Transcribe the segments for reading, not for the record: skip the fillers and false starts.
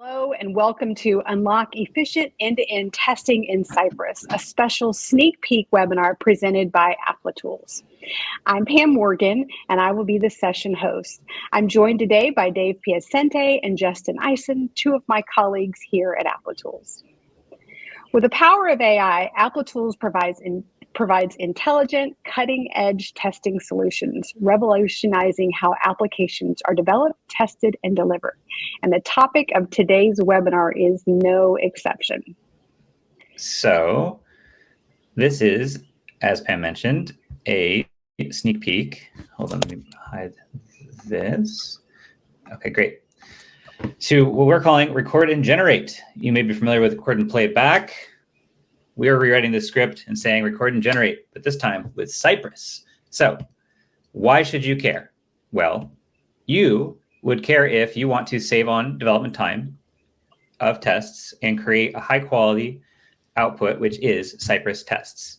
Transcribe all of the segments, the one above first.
Hello and welcome to Unlock Efficient End-to-End Testing in Cypress, a special sneak peek webinar presented by Applitools. I'm Pam Morgan and I will be the session host. I'm joined today by Dave Piacente and Justin Eisen, two of my colleagues here at Applitools. With the power of AI, Applitools provides intelligent, cutting-edge testing solutions, revolutionizing how applications are developed, tested, and delivered. And the topic of today's webinar is no exception. So this is, as Pam mentioned, a sneak peek. Hold on, let me hide this. Okay, great. So what we're calling record and generate. You may be familiar with record and play back. We are rewriting the script and saying record and generate, but this time with Cypress. So why should you care? Well, you would care if you want to save on development time of tests and create a high quality output, which is Cypress tests.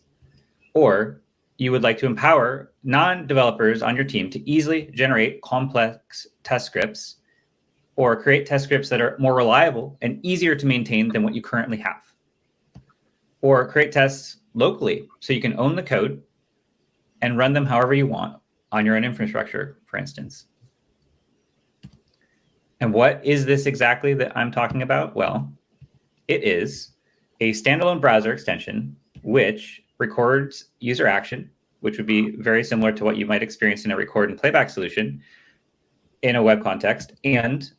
Or you would like to empower non-developers on your team to easily generate complex test scripts or create test scripts that are more reliable and easier to maintain than what you currently have. Or create tests locally so you can own the code and run them however you want on your own infrastructure, for instance. And what is this exactly that I'm talking about? Well, it is a standalone browser extension which records user action, which would be very similar to what you might experience in a record and playback solution in a web context. And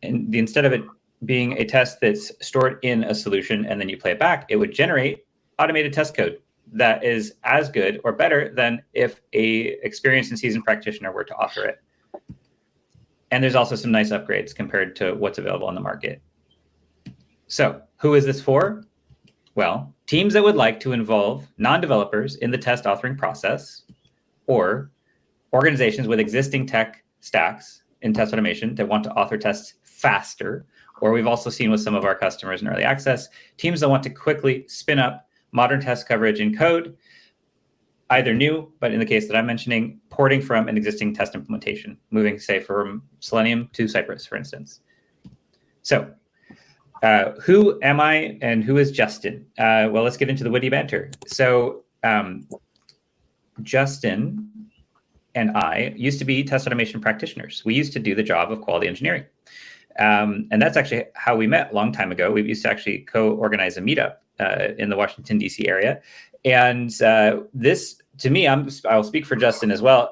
instead of it being a test that's stored in a solution and then you play it back, it would generate automated test code that is as good or better than if a experienced and seasoned practitioner were to offer it. And there's also some nice upgrades compared to what's available on the market. So who is this for? Well, teams that would like to involve non-developers in the test authoring process, or organizations with existing tech stacks in test automation that want to author tests faster. Or we've also seen with some of our customers in early access, teams that want to quickly spin up modern test coverage in code, either new, but in the case that I'm mentioning, porting from an existing test implementation, moving, say, from Selenium to Cypress, for instance. So who am I and who is Justin? Well, let's get into the witty banter. So Justin and I used to be test automation practitioners. We used to do the job of quality engineering. And that's actually how we met a long time ago. We used to actually co-organize a meetup in the Washington, D.C. area. And this, to me, I'll speak for Justin as well.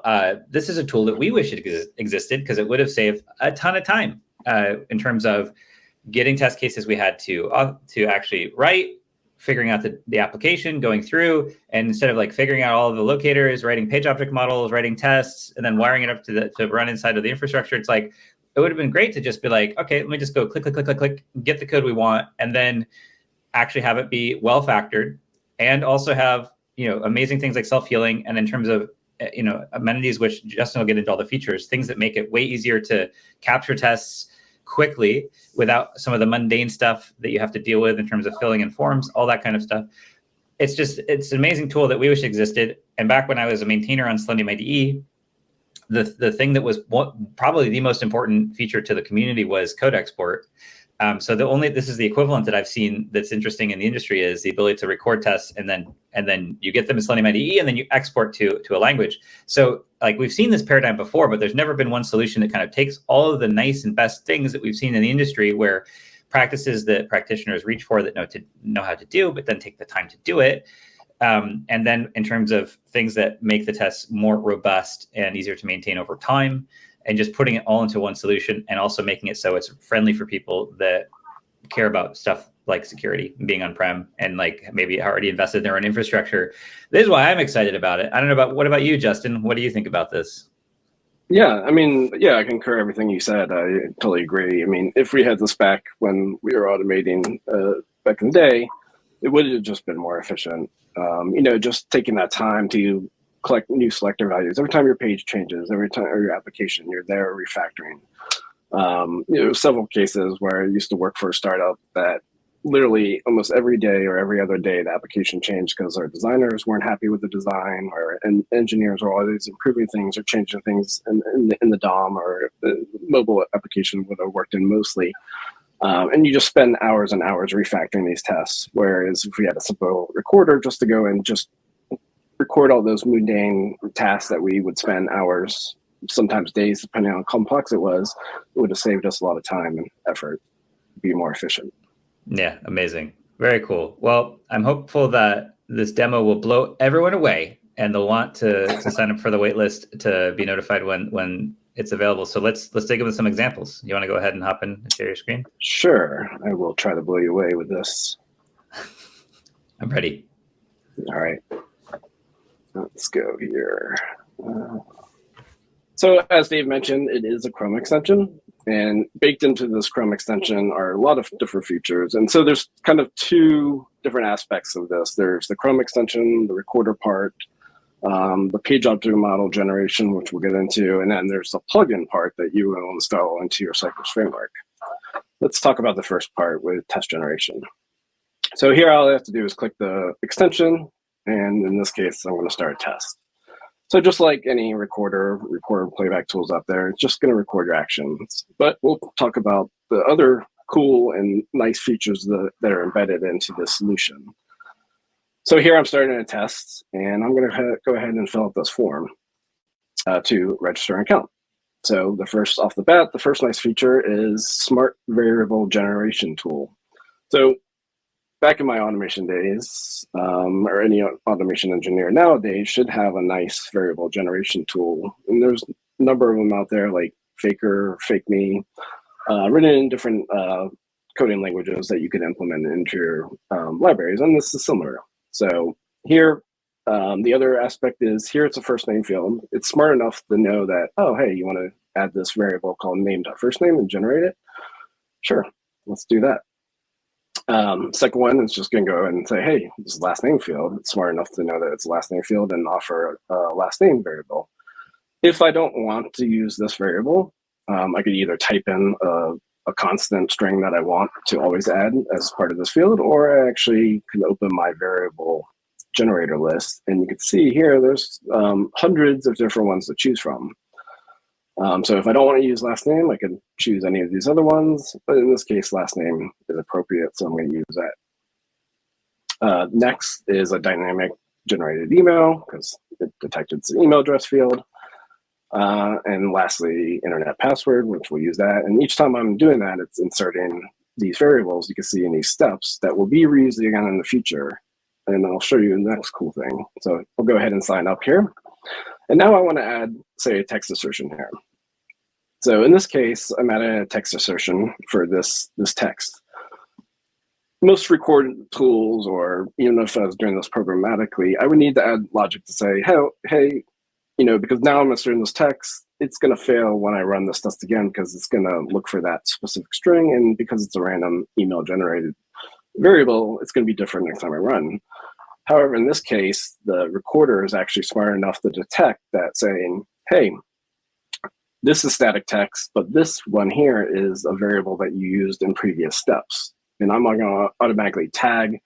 This is a tool that we wish it existed because it would have saved a ton of time in terms of getting test cases we had to actually write, figuring out the application, going through, and instead of like figuring out all of the locators, writing page object models, writing tests, and then wiring it up to run inside of the infrastructure, it's like, it would have been great to just be like, okay, let me just go click, click, click, click, click, get the code we want, and then actually have it be well factored, and also have, amazing things like self-healing, and in terms of, amenities, which Justin will get into all the features, things that make it way easier to capture tests quickly without some of the mundane stuff that you have to deal with in terms of filling in forms, all that kind of stuff. It's an amazing tool that we wish existed. And back when I was a maintainer on Selenium IDE, the thing that was probably the most important feature to the community was code export. So this is the equivalent that I've seen that's interesting in the industry is the ability to record tests and then you get them in Selenium IDE and then you export to a language. So like we've seen this paradigm before, but there's never been one solution that kind of takes all of the nice and best things that we've seen in the industry where practices that practitioners reach for that know how to do, but then take the time to do it. And then in terms of things that make the tests more robust and easier to maintain over time, and just putting it all into one solution and also making it so it's friendly for people that care about stuff like security, being on-prem, and like maybe already invested in their own infrastructure. This is why I'm excited about it. I don't know what about you, Justin? What do you think about this? Yeah, I concur everything you said. I totally agree. If we had this back when we were automating back in the day, it would have just been more efficient. Just taking that time to collect new selector values. Every time your page changes, every time or your application, you're there refactoring. Several cases where I used to work for a startup that literally almost every day or every other day, the application changed because our designers weren't happy with the design, and engineers were always improving things or changing things in the DOM or the mobile application would have worked in mostly. And you just spend hours and hours refactoring these tests. Whereas if we had a simple recorder just to go and just record all those mundane tasks that we would spend hours, sometimes days, depending on how complex it was, it would have saved us a lot of time and effort, be more efficient. Yeah, amazing. Very cool. Well, I'm hopeful that this demo will blow everyone away and they'll want to sign up for the waitlist to be notified when it's available. So let's dig into some examples. You want to go ahead and hop in and share your screen? Sure. I will try to blow you away with this. I'm ready. All right. Let's go here. So as Dave mentioned, it is a Chrome extension, and baked into this Chrome extension are a lot of different features. And so there's kind of two different aspects of this. There's the Chrome extension, the recorder part, the page object model generation, which we'll get into, and then there's the plugin part that you will install into your Cypress framework. Let's talk about the first part with test generation. So here all I have to do is click the extension, and in this case, I'm going to start a test. So just like any recorder playback tools out there, it's just going to record your actions. But we'll talk about the other cool and nice features that are embedded into this solution. So here I'm starting a test, and I'm going to go ahead and fill out this form to register an account. So the first off the bat, the first nice feature is Smart Variable Generation Tool. So back in my automation days, or any automation engineer nowadays should have a nice variable generation tool. And there's a number of them out there like Faker, FakeMe, written in different coding languages that you can implement into your libraries. And this is similar. So here, the other aspect is here it's a first name field. It's smart enough to know that, oh, hey, you want to add this variable called name.firstname and generate it? Sure, let's do that. Second one is just going to go and say, hey, this is last name field. It's smart enough to know that it's a last name field and offer a last name variable. If I don't want to use this variable, I could either type in a constant string that I want to always add as part of this field, or I actually can open my variable generator list. And you can see here, there's hundreds of different ones to choose from. So if I don't want to use last name, I can choose any of these other ones, but in this case, last name is appropriate, so I'm going to use that. Next is a dynamic generated email, because it detected it's an email address field. And lastly, internet password, which we'll use that. And each time I'm doing that, it's inserting these variables you can see in these steps that will be reused again in the future. And I'll show you the next cool thing. So I'll go ahead and sign up here. And now I want to add, say, a text assertion here. So in this case, I'm adding a text assertion for this text. Most record tools, or even if I was doing this programmatically, I would need to add logic to say, hey, because now I'm inserting this text, it's going to fail when I run this test again because it's going to look for that specific string, and because it's a random email generated variable, it's going to be different next time I run. However, in this case, the recorder is actually smart enough to detect that, saying, hey, this is static text, but this one here is a variable that you used in previous steps. And I'm going to automatically tag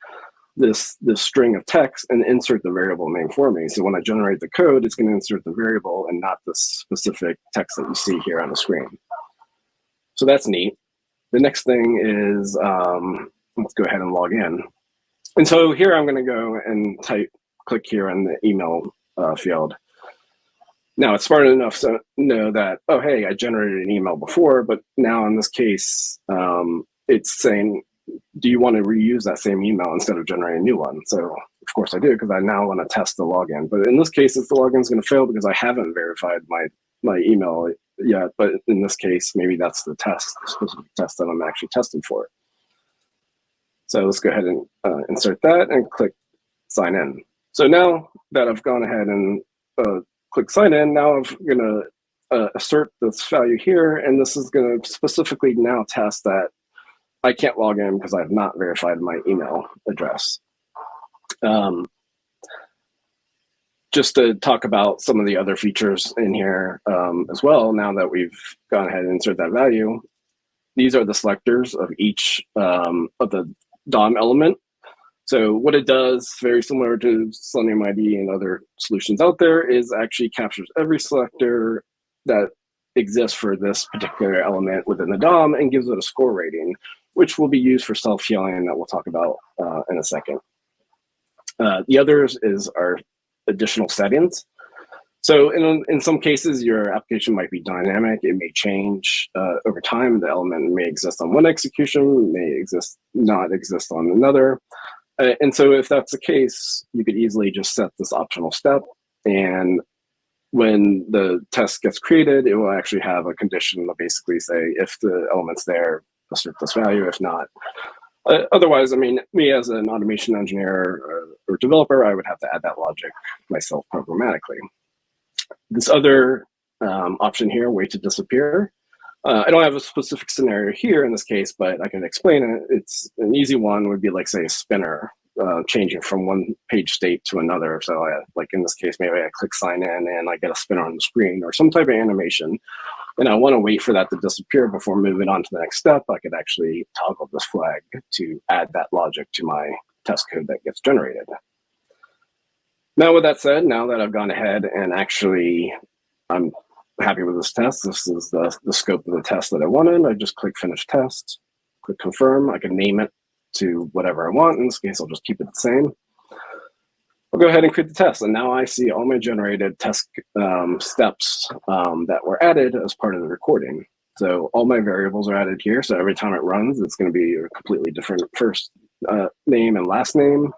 this string of text and insert the variable name for me. So when I generate the code, it's going to insert the variable and not the specific text that you see here on the screen. So that's neat. The next thing is, let's go ahead and log in. And so here I'm going to go and click here on the email field. Now it's smart enough to know that, oh, hey, I generated an email before, but now in this case, it's saying, do you want to reuse that same email instead of generating a new one? So of course I do, because I now want to test the login. But in this case, if the login is going to fail because I haven't verified my email yet, but in this case, maybe that's the specific test that I'm actually testing for. So let's go ahead and insert that and click sign in. So now that I've gone ahead and click sign in, now I'm going to assert this value here, and this is going to specifically now test that I can't log in because I have not verified my email address. Just to talk about some of the other features in here as well, now that we've gone ahead and insert that value, these are the selectors of each of the DOM element. So what it does, very similar to Selenium ID and other solutions out there, is actually captures every selector that exists for this particular element within the DOM and gives it a score rating. which will be used for self-healing that we'll talk about in a second. The others is our additional settings. So in some cases, your application might be dynamic. It may change over time. The element may exist on one execution, may not exist on another. And so if that's the case, you could easily just set this optional step. And when the test gets created, it will actually have a condition that basically say, if the element's there, assert this value. If not, otherwise, I mean, me as an automation engineer or developer, I would have to add that logic myself programmatically. This other option here, wait to disappear. I don't have a specific scenario here in this case, but I can explain it. It's an easy one would be like, say, a spinner changing from one page state to another. So like in this case, maybe I click sign in and I get a spinner on the screen or some type of animation. And I want to wait for that to disappear before moving on to the next step. I could actually toggle this flag to add that logic to my test code that gets generated. Now, with that said, now that I've gone ahead and actually I'm happy with this test, this is the scope of the test that I wanted. I just click finish test, click confirm. I can name it to whatever I want. In this case, I'll just keep it the same. I'll go ahead and create the test. And now I see all my generated test steps that were added as part of the recording. So all my variables are added here. So every time it runs, it's going to be a completely different first name and last name.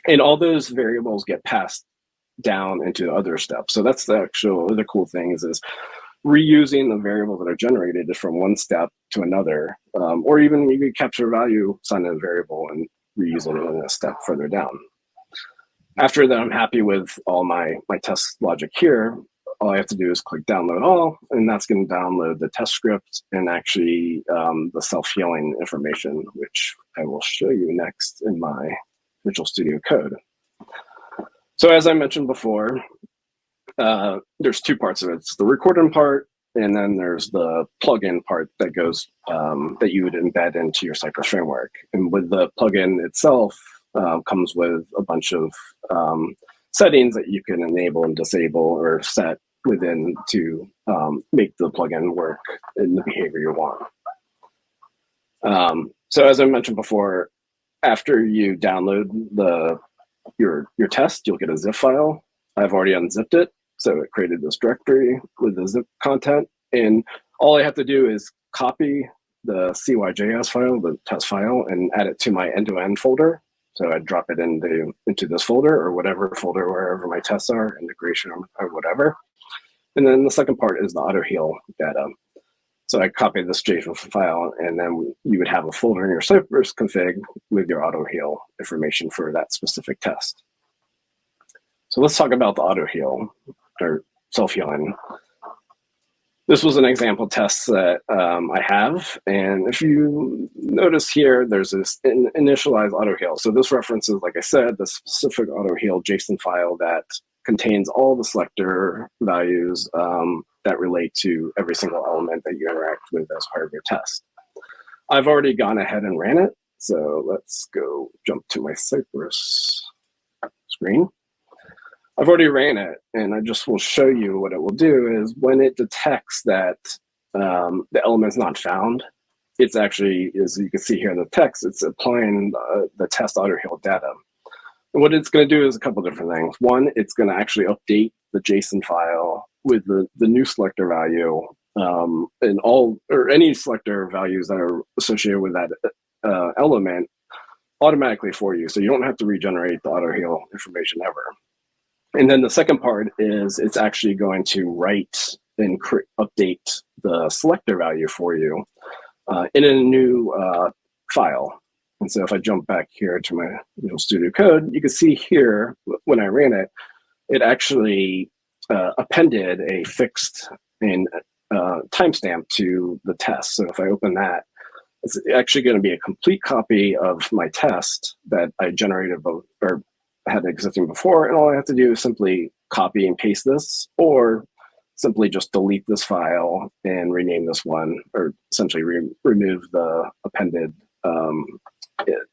And all those variables get passed down into other steps. So that's the actual other cool thing is reusing the variables that are generated from one step to another, or even you could capture value, assign a variable, and reuse it in a step further down. After that, I'm happy with all my test logic here. All I have to do is click download all, and that's going to download the test script and actually the self-healing information, which I will show you next in my Visual Studio Code. So as I mentioned before, there's two parts of it. It's the recording part, and then there's the plugin part that goes that you would embed into your Cypress framework. And with the plugin itself, comes with a bunch of settings that you can enable and disable or set within to make the plugin work in the behavior you want. So as I mentioned before, after you download your test, you'll get a zip file. I've already unzipped it, so it created this directory with the zip content. And all I have to do is copy the CYJS file, the test file, and add it to my end-to-end folder. So I drop it into this folder or whatever folder, wherever my tests are, integration or whatever. And then the second part is the auto heal data. So I copy this JSON file, and then you would have a folder in your Cypress config with your auto heal information for that specific test. So let's talk about the auto heal or self-healing. This was an example test that I have. And if you notice here, there's this initialize auto heal. So this references, like I said, the specific auto heal JSON file that contains all the selector values that relate to every single element that you interact with as part of your test. I've already gone ahead and ran it. So let's go jump to my Cypress screen. I've already ran it, and I just will show you what it will do is when it detects that the element's not found, it's actually, as you can see here in the text, it's applying the test auto heal data. And what it's going to do is a couple different things. One, it's going to actually update the JSON file with the new selector value and any selector values that are associated with that element automatically for you. So you don't have to regenerate the auto heal information ever. And then the second part is it's actually going to write and update the selector value for you in a new file. And so if I jump back here to my Visual Studio Code, you can see here when I ran it, it actually appended a fixed timestamp to the test. So if I open that, it's actually going to be a complete copy of my test that I generated or had existing before, and all I have to do is simply copy and paste this, or simply just delete this file and rename this one, or essentially remove the appended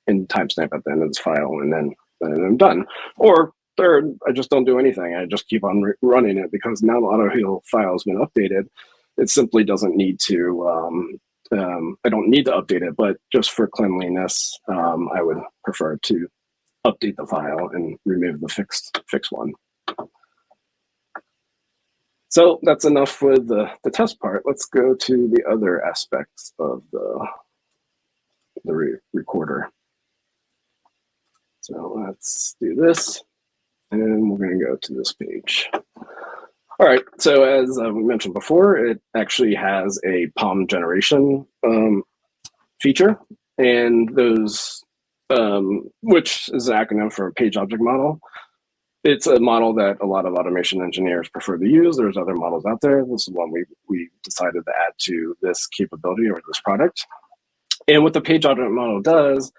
in timestamp at the end of this file, and then I'm done. Or third, I just don't do anything. I just keep on running it because now the auto heal file has been updated. It simply doesn't need to I don't need to update it, but just for cleanliness, I would prefer to update the file and remove the fixed one. So that's enough with the test part. Let's go to the other aspects of the recorder. So let's do this, and we're going to go to this page. All right, so as we mentioned before, it actually has a POM generation feature, and those, which is an acronym for page object model. It's a model that a lot of automation engineers prefer to use. There's other models out there. This is one we decided to add to this capability or this product. And what the page object model does,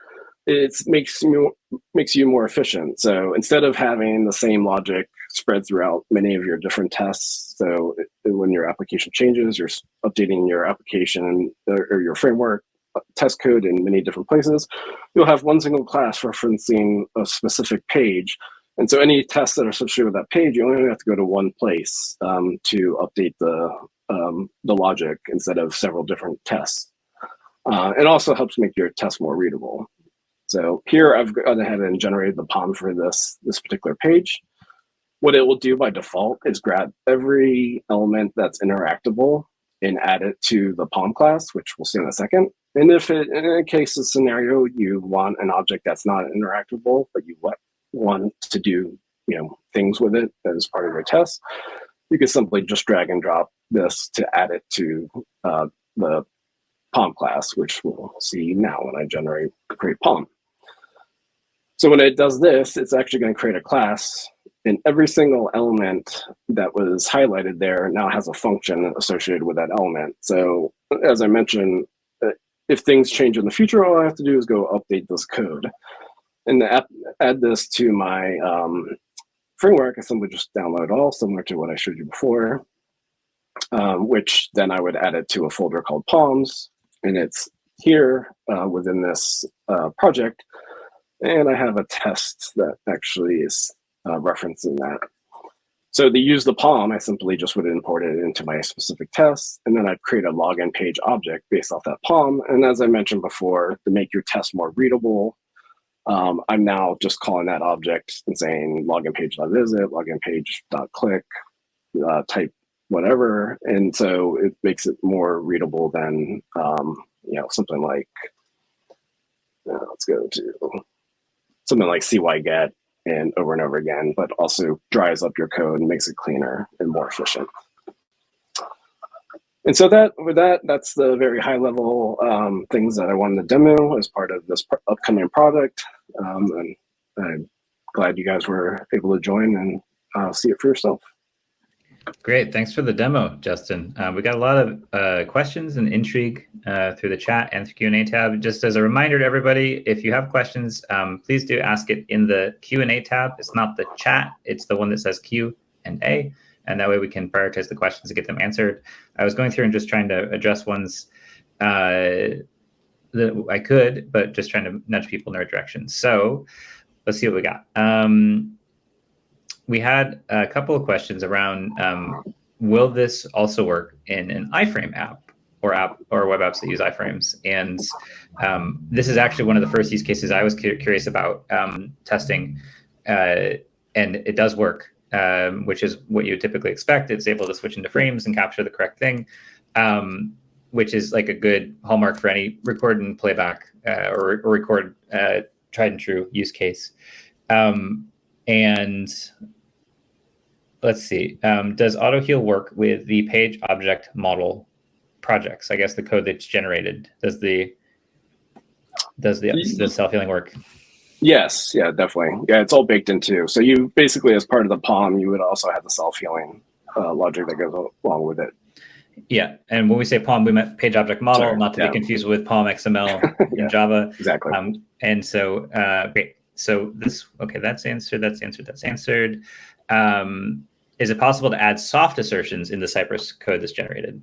it makes you more efficient. So instead of having the same logic spread throughout many of your different tests, so when your application changes, you're updating your application or your framework test code in many different places, you'll have one single class referencing a specific page. And so any tests that are associated with that page, you only have to go to one place to update the logic instead of several different tests. It also helps make your test more readable. So here I've gone ahead and generated the POM for this particular page. What it will do by default is grab every element that's interactable and add it to the POM class, which we'll see in a second. And if in a case of scenario, you want an object that's not interactable, but you want to do things with it as part of your test, you can simply just drag and drop this to add it to the POM class, which we'll see now when I create POM. So when it does this, it's actually going to create a class, and every single element that was highlighted there now has a function associated with that element. So as I mentioned, if things change in the future, all I have to do is go update this code. And to add this to my framework, I simply just download all, similar to what I showed you before, which then I would add it to a folder called POMs, and it's here within this project. And I have a test that actually is referencing that. So to use the POM, I simply just would import it into my specific test, and then I'd create a login page object based off that POM. And as I mentioned before, to make your test more readable, I'm now just calling that object and saying login page.visit, login page.click, type whatever. And so it makes it more readable than something like, let's go to something like cyget and over again, but also dries up your code and makes it cleaner and more efficient. And so that's the very high level things that I wanted to demo as part of this upcoming product. And I'm glad you guys were able to join and see it for yourself. Great. Thanks for the demo, Justin. We got a lot of questions and intrigue through the chat and the Q&A tab. Just as a reminder to everybody, if you have questions, please do ask it in the Q&A tab. It's not the chat. It's the one that says Q&A. And that way we can prioritize the questions to get them answered. I was going through and just trying to address ones that I could, but just trying to nudge people in the right direction. So let's see what we got. We had a couple of questions around, will this also work in an iframe app or web apps that use iframes? And this is actually one of the first use cases I was curious about testing, and it does work, which is what you would typically expect. It's able to switch into frames and capture the correct thing, which is like a good hallmark for any record and playback or record tried and true use case. And let's see, does AutoHeal work with the page object model projects? I guess the code that's generated, does the self-healing work? Yes, yeah, definitely. Yeah, it's all baked into. So you basically, as part of the POM, you would also have the self-healing logic that goes along with it. Yeah, and when we say POM, we meant page object model, not to be confused with POM XML in Java. Exactly. And so, great. So that's answered. Is it possible to add soft assertions in the Cypress code that's generated?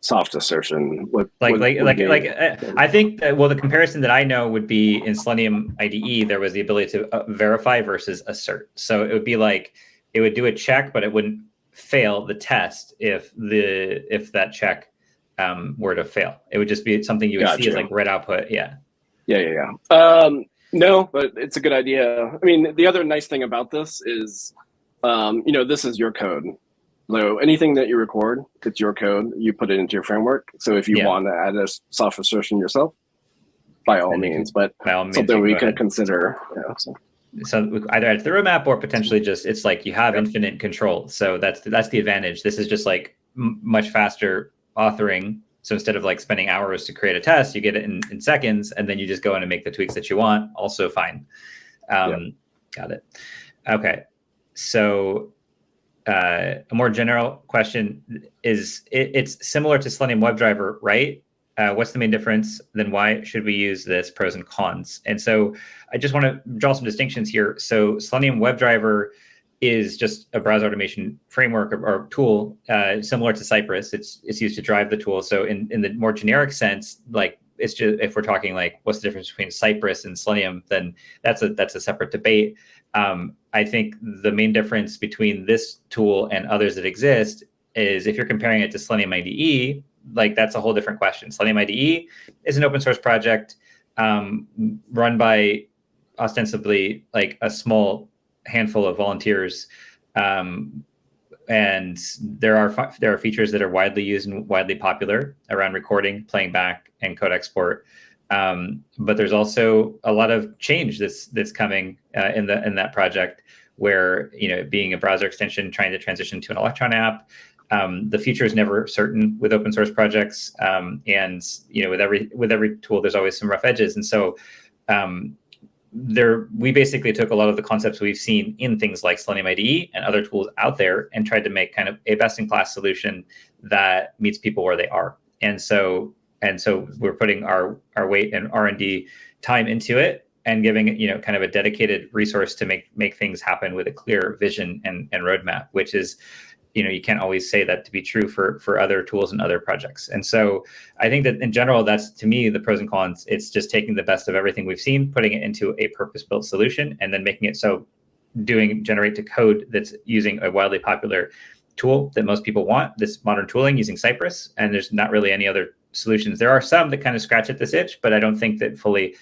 Soft assertion. I think the comparison that I know would be in Selenium IDE, there was the ability to verify versus assert. So it would be like it would do a check, but it wouldn't fail the test if that check were to fail? It would just be something you would see as like red output. Yeah. No, but it's a good idea. I mean, the other nice thing about this is, this is your code. So anything that you record, it's your code. You put it into your framework. So if you want to add a soft assertion yourself, by all means, but something we can consider. So either add to the roadmap or potentially just, it's like you have infinite control. So that's the advantage. This is just like much faster authoring. So instead of like spending hours to create a test, you get it in seconds, and then you just go in and make the tweaks that you want. Also fine. Got it. Okay. So a more general question is, it's similar to Selenium WebDriver, right? What's the main difference? Then why should we use this? Pros and cons. And so I just want to draw some distinctions here. So Selenium WebDriver is just a browser automation framework or tool similar to Cypress. It's used to drive the tool. So in the more generic sense, like it's just, if we're talking like what's the difference between Cypress and Selenium, then that's a separate debate. I think the main difference between this tool and others that exist is if you're comparing it to Selenium IDE, like that's a whole different question. Selenium IDE is an open source project run by ostensibly like a small handful of volunteers, and there are features that are widely used and widely popular around recording, playing back, and code export. But there's also a lot of change that's coming in that project, where being a browser extension trying to transition to an Electron app. The future is never certain with open source projects, and with every tool there's always some rough edges, and so we basically took a lot of the concepts we've seen in things like Selenium IDE and other tools out there and tried to make kind of a best-in-class solution that meets people where they are. And so we're putting our weight and R&D time into it and giving it, kind of a dedicated resource to make things happen with a clear vision and roadmap, which is, you can't always say that to be true for other tools and other projects. And so I think that in general, that's, to me, the pros and cons. It's just taking the best of everything we've seen, putting it into a purpose-built solution, and then making it so generate to code that's using a wildly popular tool that most people want, this modern tooling using Cypress, and there's not really any other solutions. There are some that kind of scratch at this itch, but I don't think that fully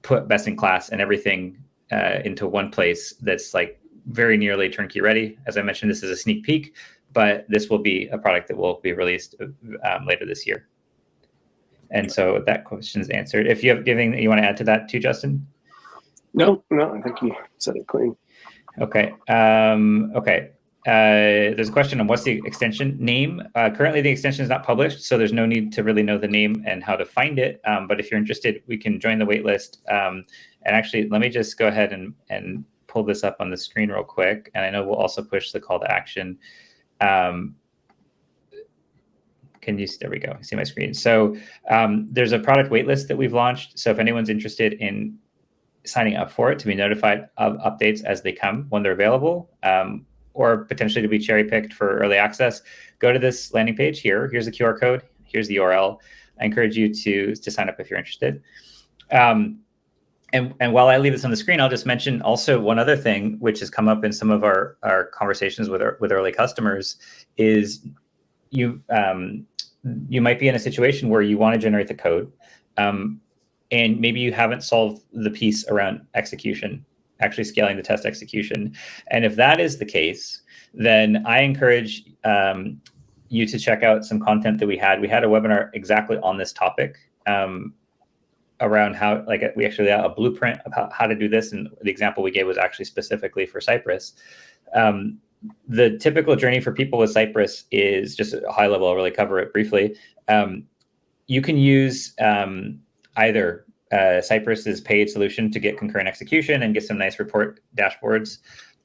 put best in class and everything into one place that's like very nearly turnkey ready. As I mentioned, this is a sneak peek, but this will be a product that will be released later this year. And so that question is answered. If you have anything that you want to add to that too, Justin? No, I think you said it clean. Okay. There's a question on what's the extension name. Currently, the extension is not published, so there's no need to really know the name and how to find it. But if you're interested, we can join the waitlist. And actually, let me just go ahead and pull this up on the screen real quick. And I know we'll also push the call to action. There we go. See my screen. So there's a product waitlist that we've launched. So if anyone's interested in signing up for it to be notified of updates as they come when they're available, or potentially to be cherry picked for early access, go to this landing page here. Here's the QR code. Here's the URL. I encourage you to sign up if you're interested. And while I leave this on the screen, I'll just mention also one other thing, which has come up in some of our conversations with early customers, is you might be in a situation where you want to generate the code, and maybe you haven't solved the piece around execution, actually scaling the test execution. And if that is the case, then I encourage you to check out some content that we had. We had a webinar exactly on this topic, around how, like, we actually had a blueprint of how to do this. And the example we gave was actually specifically for Cypress. The typical journey for people with Cypress is just a high level. I'll really cover it briefly. You can use either Cypress's paid solution to get concurrent execution and get some nice report dashboards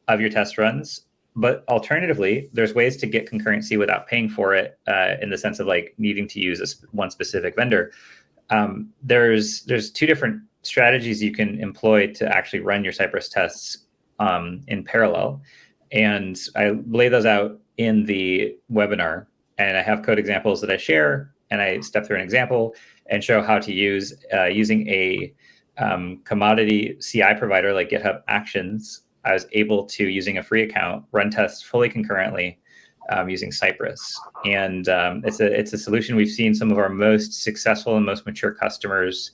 of your test runs. But alternatively, there's ways to get concurrency without paying for it, in the sense of like needing to use one specific vendor. There's two different strategies you can employ to actually run your Cypress tests in parallel. And I lay those out in the webinar, and I have code examples that I share, and I step through an example and show how to use using a commodity CI provider like GitHub Actions. I was able to, using a free account, run tests fully concurrently using Cypress. And it's a solution we've seen some of our most successful and most mature customers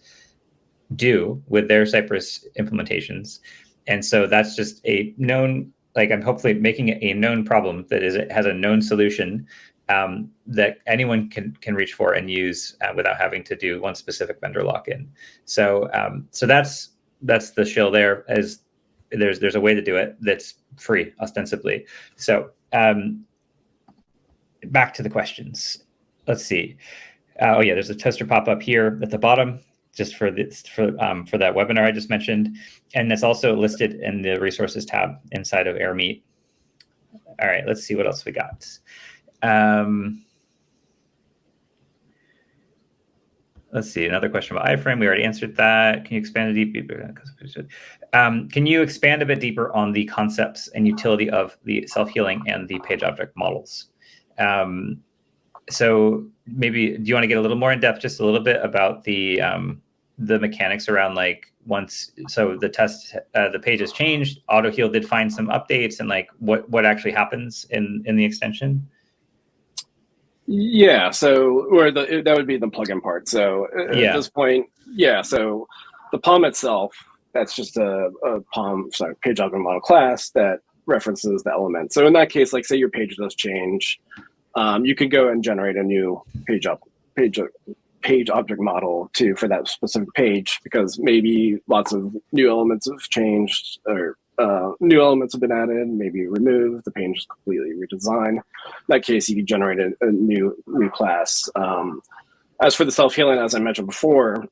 do with their Cypress implementations. And so that's just a known, like I'm hopefully making it a known problem that it has a known solution that anyone can reach for and use without having to do one specific vendor lock-in. So so that's the shill there. As there's a way to do it that's free ostensibly. So back to the questions. Let's see. Oh yeah, there's a toaster pop-up here at the bottom, just for that webinar I just mentioned, and it's also listed in the resources tab inside of AirMeet. All right, let's see what else we got. Let's see, another question about iframe. We already answered that. Can you expand a deeper? Can you expand a bit deeper on the concepts and utility of the self-healing and the page object models? So maybe, do you want to get a little more in depth, just a little bit about the mechanics around, like, once, so the page has changed, AutoHeal did find some updates, and like what actually happens in the extension? Yeah, so that would be the plugin part. So at this point, so the POM itself, that's just a page object model class that references the element. So in that case, like say your page does change, you can go and generate a new page object model for that specific page, because maybe lots of new elements have changed, or new elements have been added, maybe removed, the page is completely redesigned. In that case, you can generate a new class. As for the self-healing, as I mentioned before,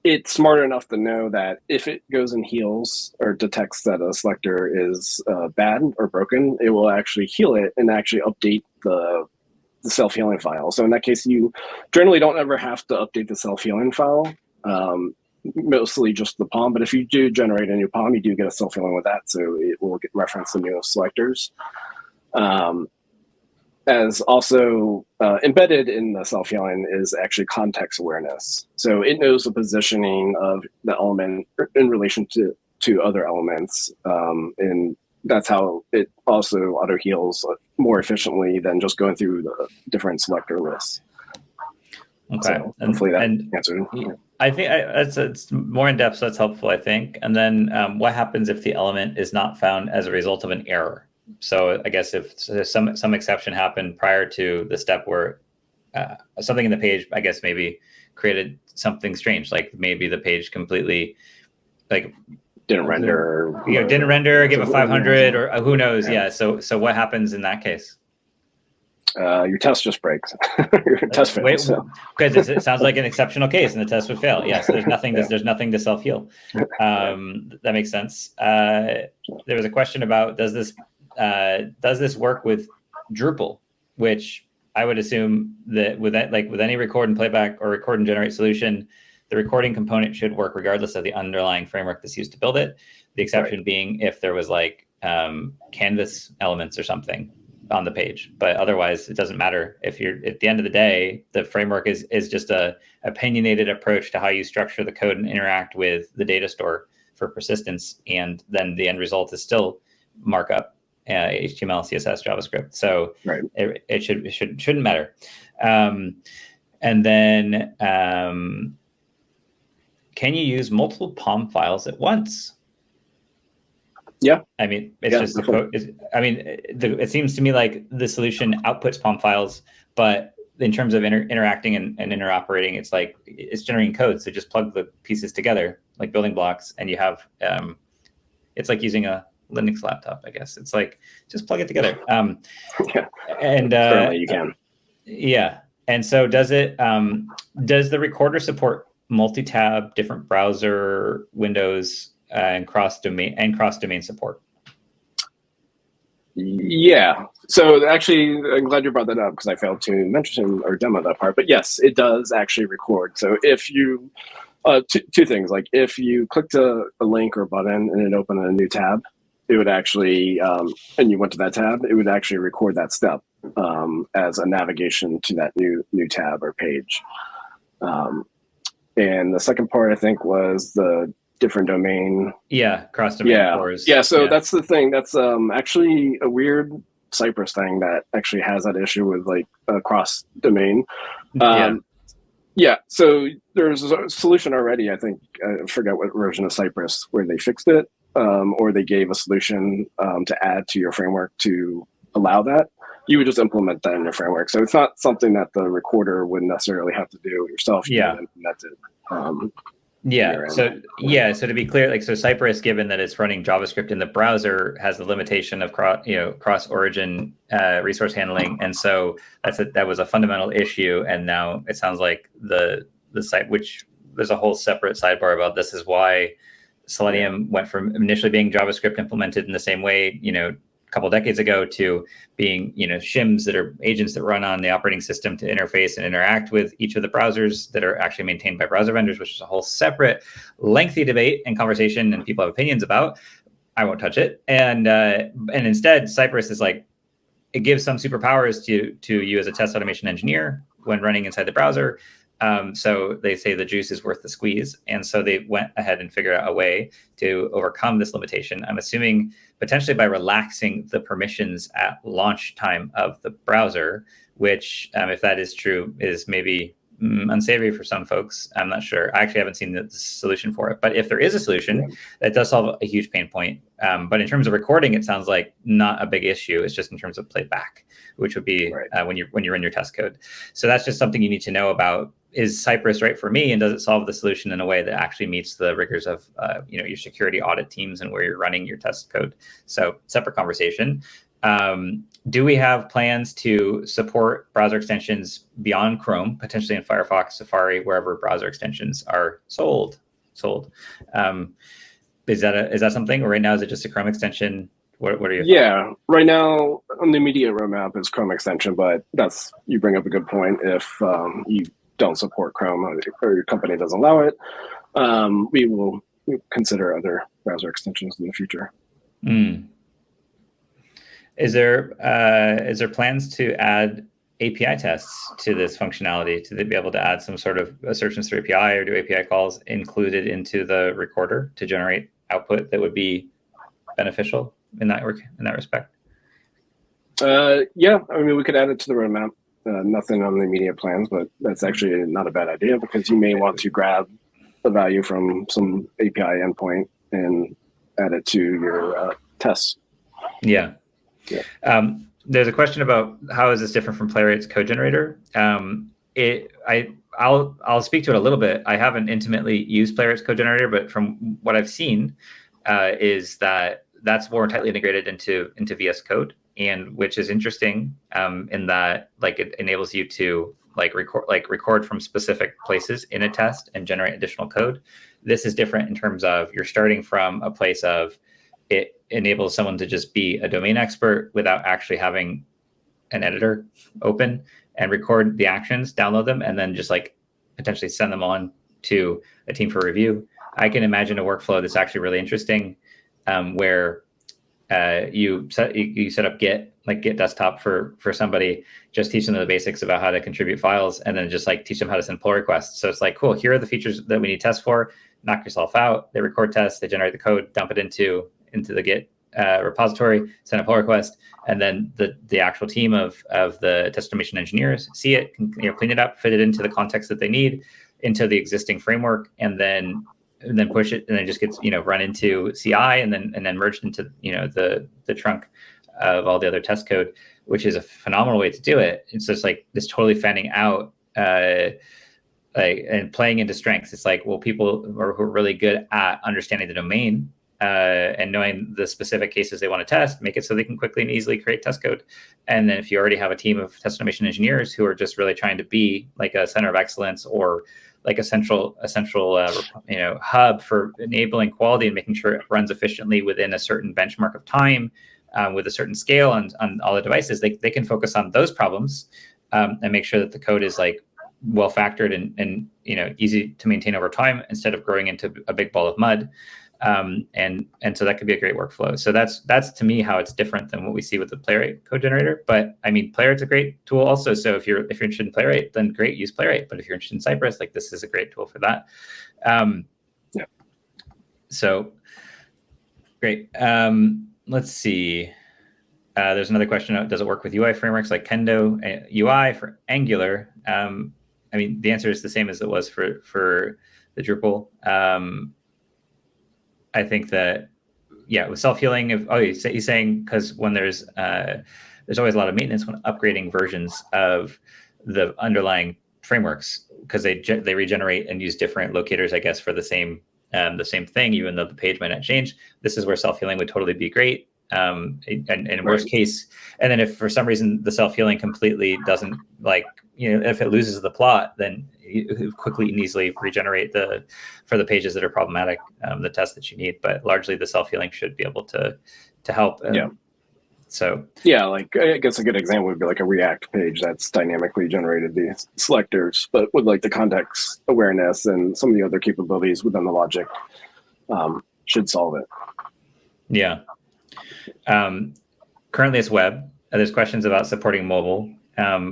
it's smart enough to know that if it goes and heals or detects that a selector is bad or broken, it will actually heal it and actually update the self-healing file. So in that case, you generally don't ever have to update the self-healing file, mostly just the POM. But if you do generate a new POM, you do get a self-healing with that, so it will reference the new selectors. As also embedded in the self-healing is actually context awareness. So it knows the positioning of the element in relation to other elements, and that's how it also auto-heals more efficiently than just going through the different selector lists. Okay, so hopefully that answered. I think it's more in depth, so that's helpful, I think. And then what happens if the element is not found as a result of an error? So I guess if some exception happened prior to the step where something in the page, I guess maybe created something strange, like maybe the page completely didn't render, give a 500, or who knows? Yeah. So what happens in that case? Your test just breaks. Your test fails. Because it sounds like an exceptional case, and the test would fail. Yes, there's nothing. There's nothing to self-heal. That makes sense. There was a question about does this work with Drupal, which I would assume that with any record and playback or record and generate solution, the recording component should work regardless of the underlying framework that's used to build it. The exception being if there was canvas elements or something on the page, but otherwise it doesn't matter. If you're at the end of the day, the framework is just a opinionated approach to how you structure the code and interact with the data store for persistence, and then the end result is still markup, HTML, CSS, JavaScript. So it shouldn't matter. And then can you use multiple POM files at once? Yeah. I mean, it's just the code. It seems to me like the solution outputs POM files, but in terms of interacting and interoperating, it's like it's generating code. So just plug the pieces together like building blocks, and you have it's like using a Linux laptop, I guess. It's like just plug it together. And certainly you can. Yeah. And so does the recorder support multi-tab, different browser windows, and cross-domain support? Yeah. So actually, I'm glad you brought that up, because I failed to mention or demo that part. But yes, it does actually record. So if you two things, like if you clicked a link or a button and it opened a new tab, it would actually and you went to that tab, it would actually record that step as a navigation to that new tab or page. And the second part, I think, was the different domain. Yeah, cross-domain cores. Yeah, so that's the thing. That's actually a weird Cypress thing that actually has that issue with like cross domain. Yeah. Yeah, so there's a solution already. I think I forget what version of Cypress where they fixed it, or they gave a solution to add to your framework to allow that. You would just implement that in your framework. So it's not something that the recorder would necessarily have to do yourself. You would implement it. So to be clear, like, so Cypress, given that it's running JavaScript in the browser, has the limitation of cross-origin resource handling, and so that was a fundamental issue. And now it sounds like the site, which there's a whole separate sidebar about this, is why Selenium went from initially being JavaScript implemented in the same way, a couple decades ago, to being, shims that are agents that run on the operating system to interface and interact with each of the browsers that are actually maintained by browser vendors, which is a whole separate lengthy debate and conversation, and people have opinions about. I won't touch it. And instead, Cypress is like, it gives some superpowers to you as a test automation engineer when running inside the browser. So they say the juice is worth the squeeze. And so they went ahead and figured out a way to overcome this limitation. I'm assuming potentially by relaxing the permissions at launch time of the browser, which, if that is true, is maybe unsavory for some folks. I'm not sure. I actually haven't seen the solution for it. But if there is a solution, that does solve a huge pain point. But in terms of recording, it sounds like not a big issue. It's just in terms of playback, which would be when you're in your test code. So that's just something you need to know about. Is Cypress right for me, and does it solve the solution in a way that actually meets the rigors of your security audit teams and where you're running your test code? So separate conversation. Do we have plans to support browser extensions beyond Chrome, potentially in Firefox, Safari, wherever browser extensions are sold? Is that something, or right now is it just a Chrome extension? What are your thoughts? Right now on the immediate roadmap is Chrome extension, but you bring up a good point. If you don't support Chrome or your company doesn't allow it, we will consider other browser extensions in the future. Is there plans to add API tests to this functionality, to be able to add some sort of assertions through API, or do API calls included into the recorder to generate output that would be beneficial in that respect? Yeah, I mean, we could add it to the roadmap. Nothing on the immediate plans, but that's actually not a bad idea, because you may want to grab the value from some API endpoint and add it to your tests. Yeah. There's a question about how is this different from Playwright's code generator. I'll speak to it a little bit. I haven't intimately used Playwright's code generator, but from what I've seen, is that's more tightly integrated into VS Code, and which is interesting in that, like, it enables you to record from specific places in a test and generate additional code. This is different in terms of you're starting from a place of it enables someone to just be a domain expert without actually having an editor open, and record the actions, download them, and then just potentially send them on to a team for review. I can imagine a workflow that's actually really interesting, where you set up Git desktop for somebody, just teach them the basics about how to contribute files, and then just teach them how to send pull requests. So it's cool, here are the features that we need tests for, knock yourself out. They record tests, they generate the code, dump it into the Git repository, send a pull request, and then the actual team of the test automation engineers see it, clean it up, fit it into the context that they need, into the existing framework, and then push it, and then it just gets run into CI, and then merged into the trunk of all the other test code, which is a phenomenal way to do it. It's just this totally fanning out and playing into strengths. It's people who are really good at understanding the domain and knowing the specific cases they want to test, make it so they can quickly and easily create test code. And then if you already have a team of test automation engineers who are just really trying to be a center of excellence, or a central hub for enabling quality and making sure it runs efficiently within a certain benchmark of time, with a certain scale on all the devices, they can focus on those problems and make sure that the code is well factored and easy to maintain over time, instead of growing into a big ball of mud. And so that could be a great workflow. So that's to me how it's different than what we see with the Playwright code generator. But I mean, Playwright's a great tool also. So if you're interested in Playwright, then great, use Playwright. But if you're interested in Cypress, this is a great tool for that. So great. Let's see. There's another question: does it work with UI frameworks like Kendo UI for Angular? I mean, the answer is the same as it was for the Drupal. I think that, yeah, with self-healing, he's saying because when there's always a lot of maintenance when upgrading versions of the underlying frameworks, because they regenerate and use different locators, I guess, for the same thing, even though the page might not change. This is where self-healing would totally be great. And in worst case, and then if for some reason the self-healing completely doesn't, like, if it loses the plot, then you quickly and easily regenerate for the pages that are problematic, the test that you need. But largely the self-healing should be able to help. So yeah, like I guess a good example would be like a React page that's dynamically generated the selectors, but with like the context awareness and some of the other capabilities within the logic should solve it. Yeah. Currently it's web. There's questions about supporting mobile,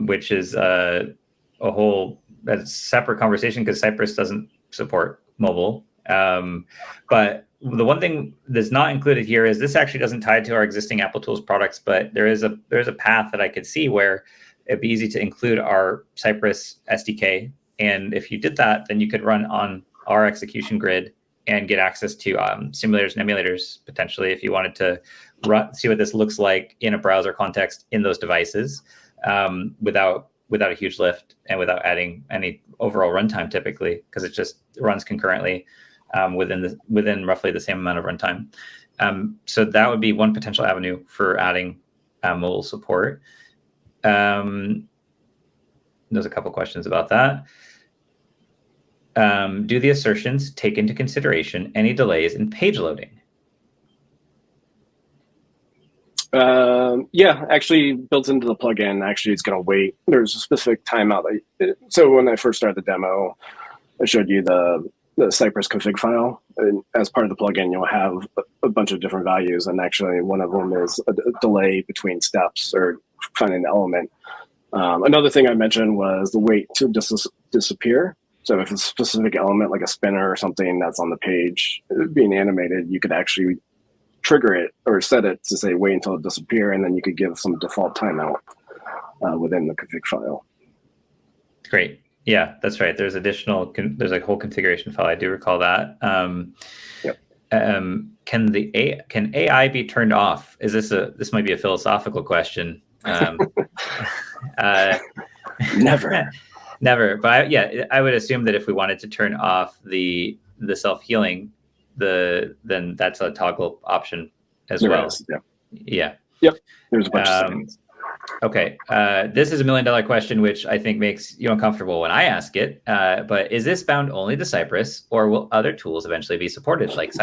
which is a whole separate conversation because Cypress doesn't support mobile. But the one thing that's not included here is this actually doesn't tie to our existing Applitools products, but there's a path that I could see where it'd be easy to include our Cypress SDK. And if you did that, then you could run on our execution grid and get access to simulators and emulators, potentially, if you wanted to see what this looks like in a browser context in those devices, without a huge lift and without adding any overall runtime, typically, because it just runs concurrently within roughly the same amount of runtime. So that would be one potential avenue for adding mobile support. There's a couple questions about that. Do the assertions take into consideration any delays in page loading? Yeah, actually built into the plugin, actually it's going to wait. There's a specific timeout. So when I first started the demo, I showed you the Cypress config file. And as part of the plugin, you'll have a bunch of different values. And actually one of them is a delay between steps or finding an element. Another thing I mentioned was the wait to disappear. So if it's a specific element like a spinner or something that's on the page being animated, you could actually trigger it or set it to say wait until it disappears, and then you could give some default timeout within the config file. Great. Yeah, that's right. There's there's a whole configuration file. I do recall that. Yep. Can AI be turned off? This might be a philosophical question. Never. Never. But I would assume that if we wanted to turn off the self-healing, then that's a toggle option as well. Yeah. Yep. There's a bunch of settings. Okay. This is $1 million question, which I think makes you uncomfortable when I ask it. But is this bound only to Cypress, or will other tools eventually be supported, like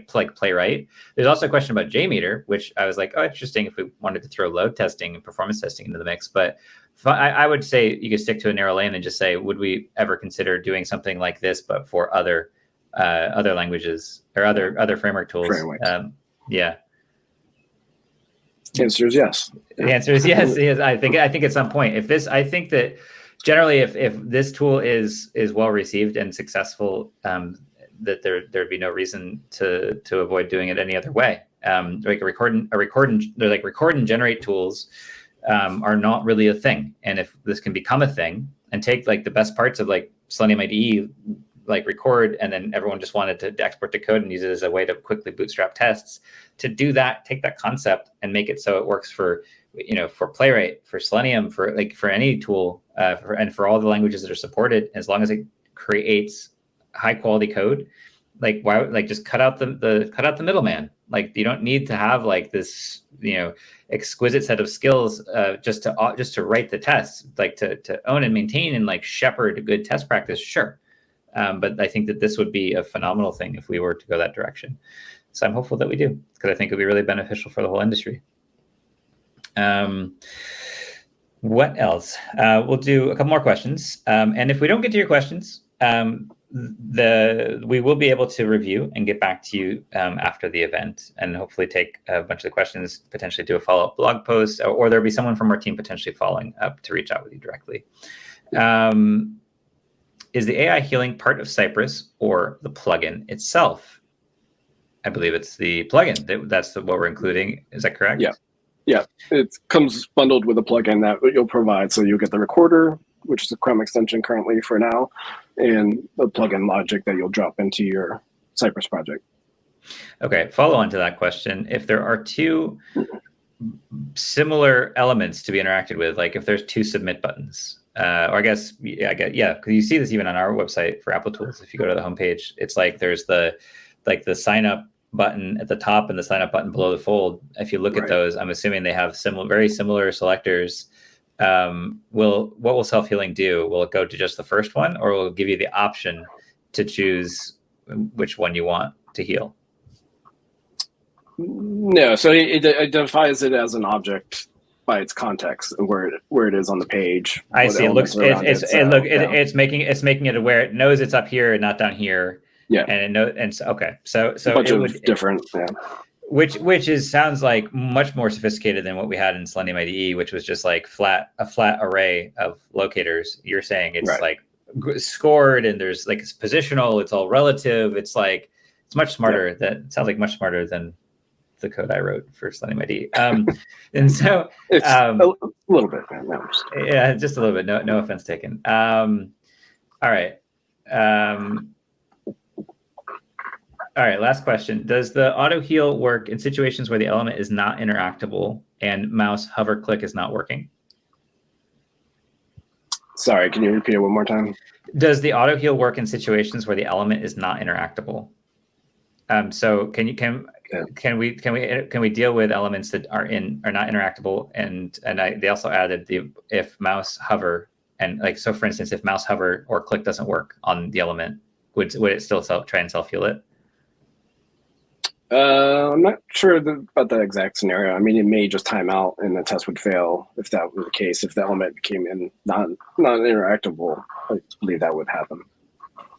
Playwright? There's also a question about JMeter, which I was like, oh, interesting if we wanted to throw load testing and performance testing into the mix. But I would say you could stick to a narrow lane and just say, would we ever consider doing something like this, but for other languages or other framework tools? Yeah. The answer is yes. The answer is yes. Yes. I think at some point, I think that generally, if this tool is well received and successful, that there'd be no reason to avoid doing it any other way. Like record and generate tools are not really a thing, and if this can become a thing and take like the best parts of like Selenium IDE, like record, and then everyone just wanted to export to code and use it as a way to quickly bootstrap tests, to do that, take that concept and make it so it works for Playwright, for Selenium, for any tool, and for all the languages that are supported, as long as it creates high quality code. Like, why, like, just cut out the middleman. Like, you don't need to have like this, exquisite set of skills just to write the tests, like to own and maintain and like shepherd a good test practice. Sure. But I think that this would be a phenomenal thing if we were to go that direction. So I'm hopeful that we do, because I think it would be really beneficial for the whole industry. What else? We'll do a couple more questions. And if we don't get to your questions, we will be able to review and get back to you after the event, and hopefully take a bunch of the questions, potentially do a follow-up blog post, or there'll be someone from our team potentially following up to reach out with you directly. Is the AI healing part of Cypress or the plugin itself? I believe it's the plugin. That's what we're including. Is that correct? Yeah. Yeah, it comes bundled with a plugin that you'll provide. So you'll get the recorder, which is a Chrome extension currently for now, and the plugin logic that you'll drop into your Cypress project. Okay, follow on to that question. If there are two similar elements to be interacted with, like if there's two submit buttons, or I guess, because you see this even on our website for Applitools. If you go to the homepage, it's like there's the sign up button at the top and the sign up button below the fold. If you look at those, I'm assuming they have very similar selectors. What will self-healing do? Will it go to just the first one, or will it give you the option to choose which one you want to heal? No, so it identifies it as an object by its context and where it is on the page. I see. It's making it aware. It knows it's up here and not down here. Yeah. Okay. So a bunch of different. Yeah. Which sounds like much more sophisticated than what we had in Selenium IDE, which was just like a flat array of locators. You're saying it's like scored, and there's like it's positional. It's all relative. It's much smarter. Yeah. That sounds like much smarter than the code I wrote for Selenium IDE. And so it's a little bit. No, yeah, just a little bit. No offense taken. All right. All right, last question. Does the auto heal work in situations where the element is not interactable and mouse hover click is not working? Sorry, can you repeat it one more time? Does the auto heal work in situations where the element is not interactable? So can we deal with elements that are not interactable, and they also added if mouse hover, and like, so for instance, if mouse hover or click doesn't work on the element, would it still try and self heal it? I'm not sure about that exact scenario. I mean, it may just time out and the test would fail if that were the case. If the element became non-interactable, I believe that would happen.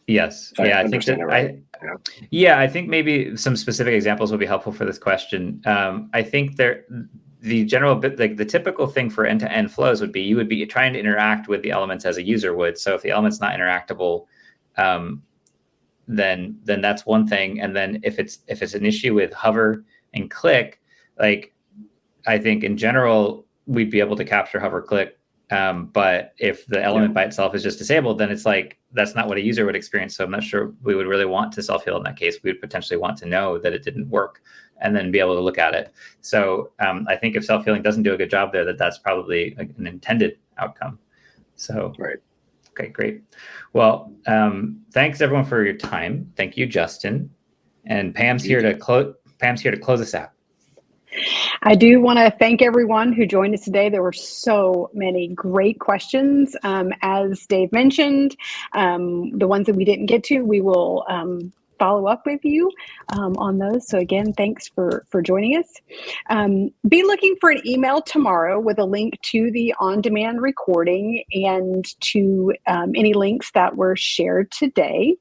Yes. I think that I think maybe some specific examples would be helpful for this question. I think the general bit, like the typical thing for end-to-end flows would be you would be trying to interact with the elements as a user would. So if the element's not interactable, then that's one thing. And then if it's an issue with hover and click, like I think in general we'd be able to capture hover click. But if the element by itself is just disabled, then it's like that's not what a user would experience. So I'm not sure we would really want to self-heal in that case. We would potentially want to know that it didn't work and then be able to look at it. So I think if self-healing doesn't do a good job there, that's probably an intended outcome. So right. Okay, great. Well, thanks everyone for your time. Thank you, Justin. And Pam's here to close us out. I do want to thank everyone who joined us today. There were so many great questions. As Dave mentioned, the ones that we didn't get to, we will follow up with you on those. So again, thanks for joining us. Be looking for an email tomorrow with a link to the on-demand recording and to any links that were shared today.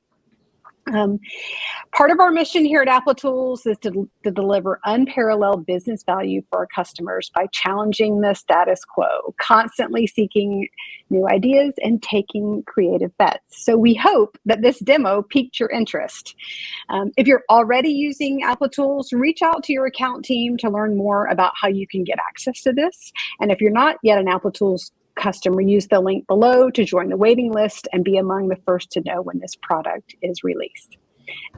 Part of our mission here at Applitools is to deliver unparalleled business value for our customers by challenging the status quo, constantly seeking new ideas and taking creative bets. So we hope that this demo piqued your interest. If you're already using Applitools, reach out to your account team to learn more about how you can get access to this. And if you're not yet an Applitools customer, use the link below to join the waiting list and be among the first to know when this product is released.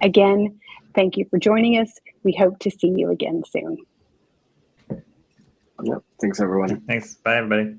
Again, thank you for joining us. We hope to see you again soon. Yep. Thanks, everyone. Thanks. Bye, everybody.